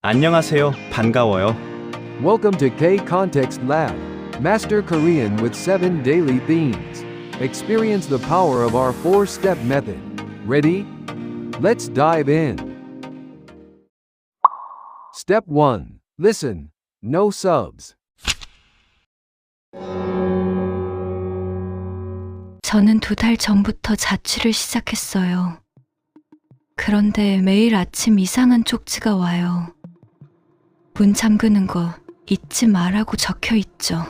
안녕하세요. 반가워요. Welcome to K Context Lab. Master Korean with 7 daily themes. Experience the power of our 4-step method. Ready? Let's dive in. Step 1. Listen. No subs. 저는 2달 전부터 자취를 시작했어요. 그런데 매일 아침 이상한 쪽지가 와요. 문 잠그는 거 잊지 마라고 적혀 있죠.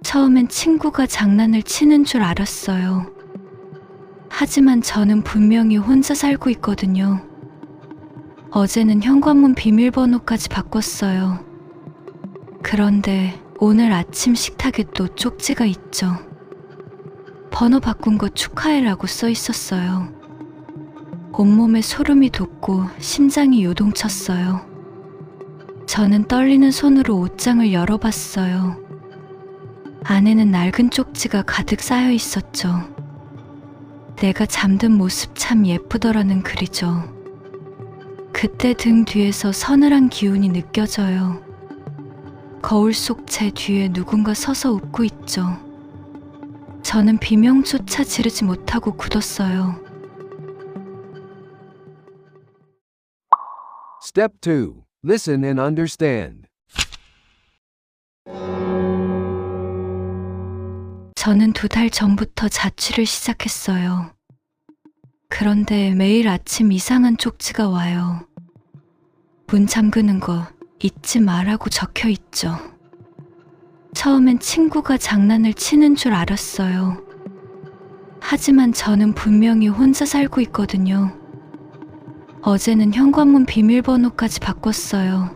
처음엔 친구가 장난을 치는 줄 알았어요. 하지만 저는 분명히 혼자 살고 있거든요. 어제는 현관문 비밀번호까지 바꿨어요. 그런데 오늘 아침 식탁에 또 쪽지가 있죠. 번호 바꾼 거 축하해라고 써 있었어요. 온몸에 소름이 돋고 심장이 요동쳤어요. 저는 떨리는 손으로 옷장을 열어봤어요. 안에는 낡은 쪽지가 가득 쌓여 있었죠. 내가 잠든 모습 참 예쁘더라는 글이죠. 그때 등 뒤에서 서늘한 기운이 느껴져요. 거울 속 제 뒤에 누군가 서서 웃고 있죠. 저는 비명조차 지르지 못하고 굳었어요. Step 2. Listen and understand. 저는 2달 전부터 자취를 시작했어요. 그런데 매일 아침 이상한 쪽지가 와요. 문 잠그는 거 잊지 마라고 적혀 있죠. 처음엔 친구가 장난을 치는 줄 알았어요. 하지만 저는 분명히 혼자 살고 있거든요. 어제는 현관문 비밀번호까지 바꿨어요.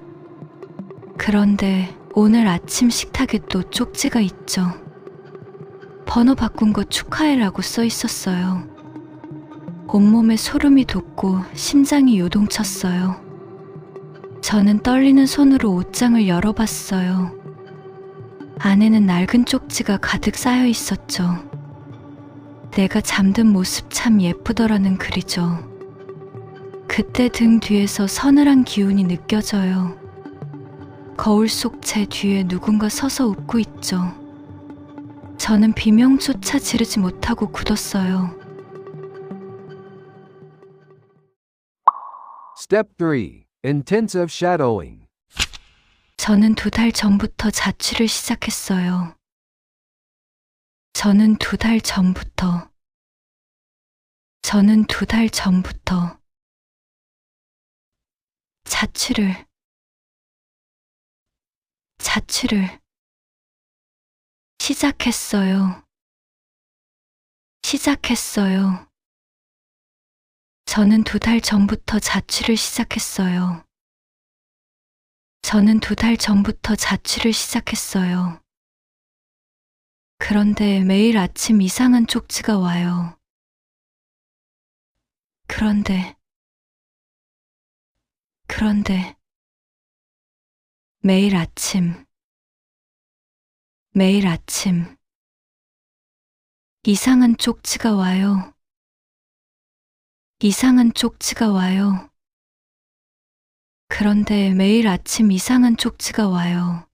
그런데 오늘 아침 식탁에 또 쪽지가 있죠. 번호 바꾼 거 축하해라고 써 있었어요. 온몸에 소름이 돋고 심장이 요동쳤어요. 저는 떨리는 손으로 옷장을 열어봤어요. 안에는 낡은 쪽지가 가득 쌓여 있었죠. 내가 잠든 모습 참 예쁘더라는 글이죠. 그때 등 뒤에서 서늘한 기운이 느껴져요. 거울 속 제 뒤에 누군가 서서 웃고 있죠. 저는 비명조차 지르지 못하고 굳었어요. Step 3. Intensive shadowing. 저는 2달 전부터 자취를 시작했어요. 저는 2달 전부터 자취를 시작했어요. 저는 2달 전부터 자취를 시작했어요. 그런데 매일 아침 이상한 쪽지가 와요. 그런데 매일 아침 이상한 쪽지가 와요.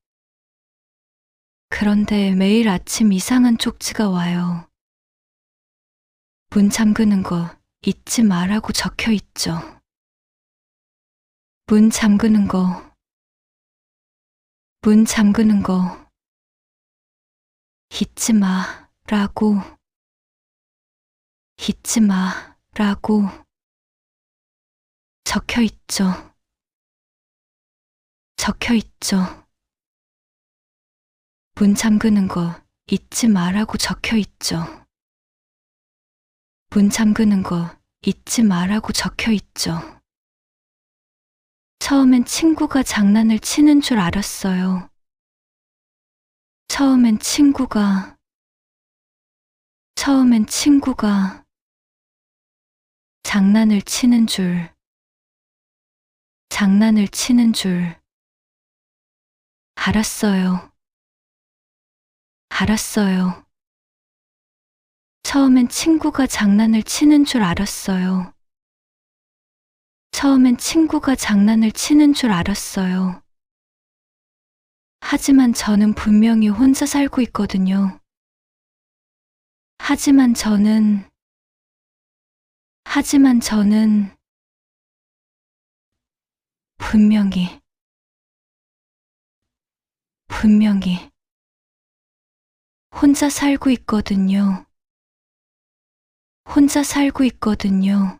그런데 매일 아침 이상한 쪽지가 와요. 문 잠그는 거 잊지 마라고 적혀 있죠. 문 잠그는 거 잊지 마라고 적혀 있죠. 문 잠그는 거 잊지 마라고 적혀 있죠. 처음엔 친구가 장난을 치는 줄 알았어요. 처음엔 친구가 장난을 치는 줄 알았어요. 처음엔 친구가 장난을 치는 줄 알았어요. 처음엔 친구가 장난을 치는 줄 알았어요. 하지만 저는 분명히 혼자 살고 있거든요. 하지만 저는 분명히 혼자 살고 있거든요. 혼자 살고 있거든요.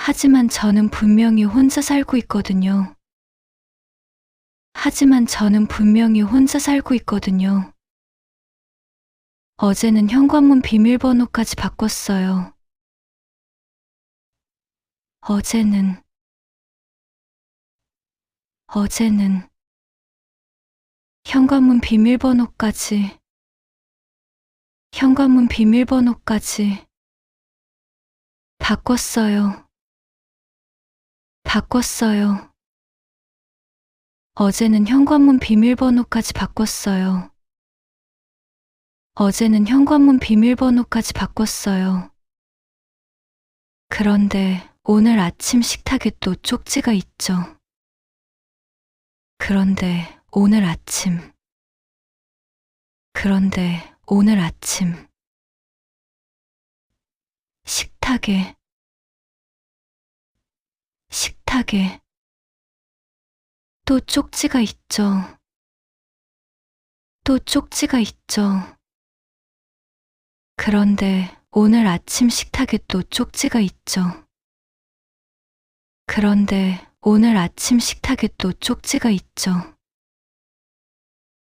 하지만 저는 분명히 혼자 살고 있거든요. 하지만 저는 분명히 혼자 살고 있거든요. 어제는 현관문 비밀번호까지 바꿨어요. 어제는 현관문 비밀번호까지 바꿨어요. 어제는 현관문 비밀번호까지 바꿨어요. 그런데 오늘 아침 식탁에 또 쪽지가 있죠. 그런데 오늘 아침 식탁에 또 쪽지가 있죠. 그런데 오늘 아침 식탁에 또 쪽지가 있죠.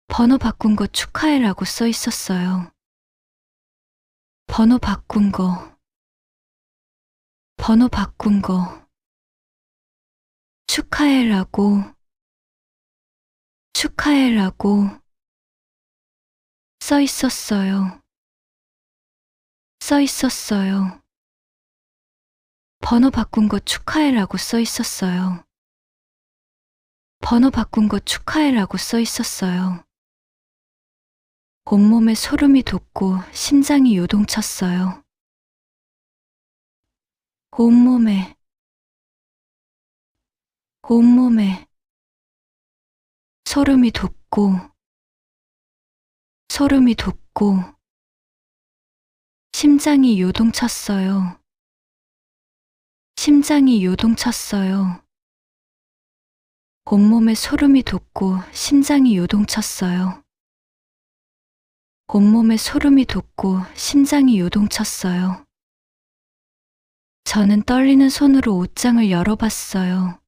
번호 바꾼 거 축하해라고 써 있었어요. 번호 바꾼 거 축하해라고 써 있었어요. 번호 바꾼 거 축하해라고 써 있었어요. 온몸에 소름이 돋고 심장이 요동쳤어요. 온몸에 소름이 돋고 심장이 요동쳤어요. 온몸에 소름이 돋고 심장이 요동쳤어요. 저는 떨리는 손으로 옷장을 열어봤어요.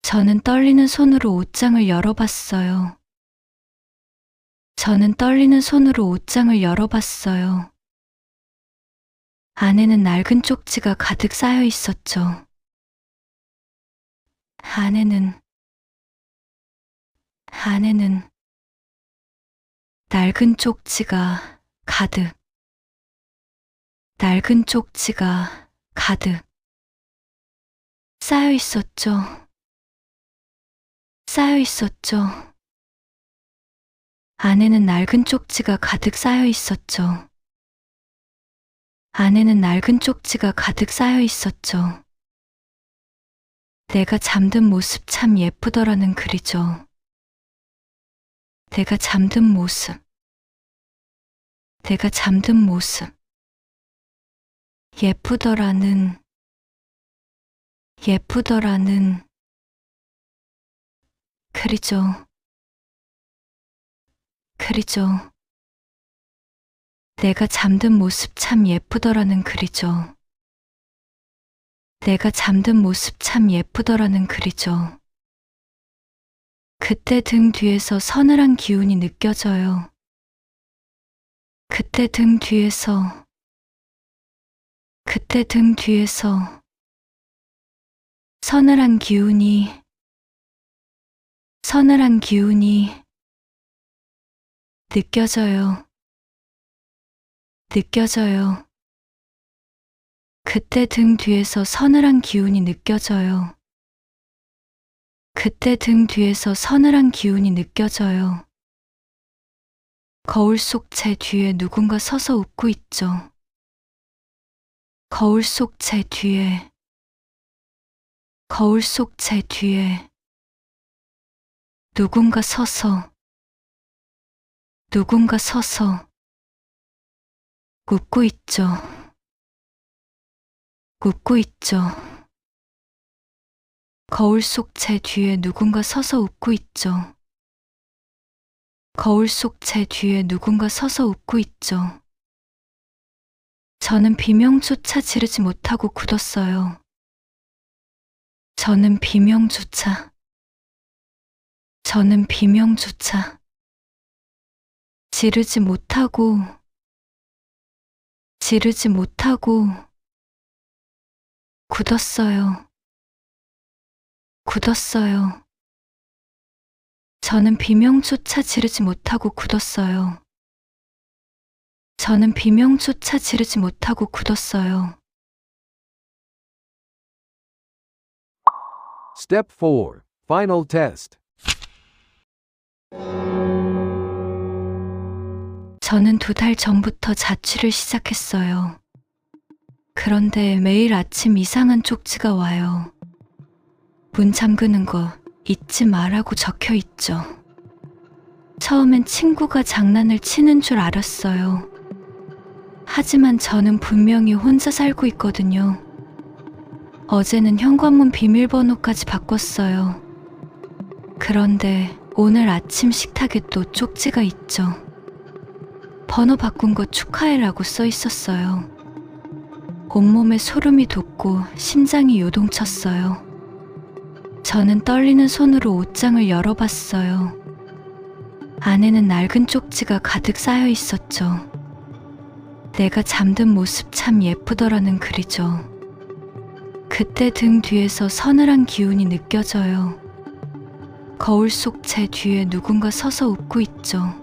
저는 떨리는 손으로 옷장을 열어봤어요. 저는 떨리는 손으로 옷장을 열어봤어요. 안에는 낡은 쪽지가 가득 쌓여 있었죠. 안에는 낡은 쪽지가 가득 쌓여 있었죠. 안에는 낡은 쪽지가 가득 쌓여 있었죠. 내가 잠든 모습 참 예쁘더라는 글이죠. 내가 잠든 모습 예쁘더라는 글이죠. 내가 잠든 모습 참 예쁘더라는 글이죠. 그때 등 뒤에서 서늘한 기운이 느껴져요. 그때 등 뒤에서 서늘한 기운이 느껴져요. 느껴져요. 그때 등 뒤에서 서늘한 기운이 느껴져요. 그때 등 뒤에서 서늘한 기운이 느껴져요. 거울 속 제 뒤에 누군가 서서 웃고 있죠. 거울 속 제 뒤에, 거울 속 제 뒤에 누군가 서서 웃고 있죠. 웃고 있죠. 거울 속 제 뒤에 누군가 서서 웃고 있죠. 거울 속 제 뒤에 누군가 서서 웃고 있죠. 저는 비명조차 지르지 못하고 굳었어요. 저는 비명조차 지르지 못하고 굳었어요. 저는 비명조차 지르지 못하고 굳었어요. 저는 비명조차 지르지 못하고 굳었어요. Step 4. Final test. 저는 2달 전부터 자취를 시작했어요. 그런데 매일 아침 이상한 쪽지가 와요. 문 잠그는 거 잊지 말라고 적혀 있죠. 처음엔 친구가 장난을 치는 줄 알았어요. 하지만 저는 분명히 혼자 살고 있거든요. 어제는 현관문 비밀번호까지 바꿨어요. 그런데 오늘 아침 식탁에 또 쪽지가 있죠. 번호 바꾼 거 축하해라고 써 있었어요. 온몸에 소름이 돋고 심장이 요동쳤어요. 저는 떨리는 손으로 옷장을 열어봤어요. 안에는 낡은 쪽지가 가득 쌓여 있었죠. 내가 잠든 모습 참 예쁘더라는 글이죠. 그때 등 뒤에서 서늘한 기운이 느껴져요. 거울 속 제 뒤에 누군가 서서 웃고 있죠.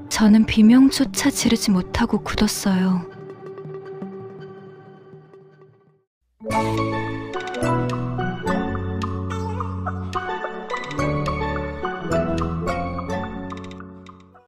저는 비명조차 지르지 못하고 굳었어요.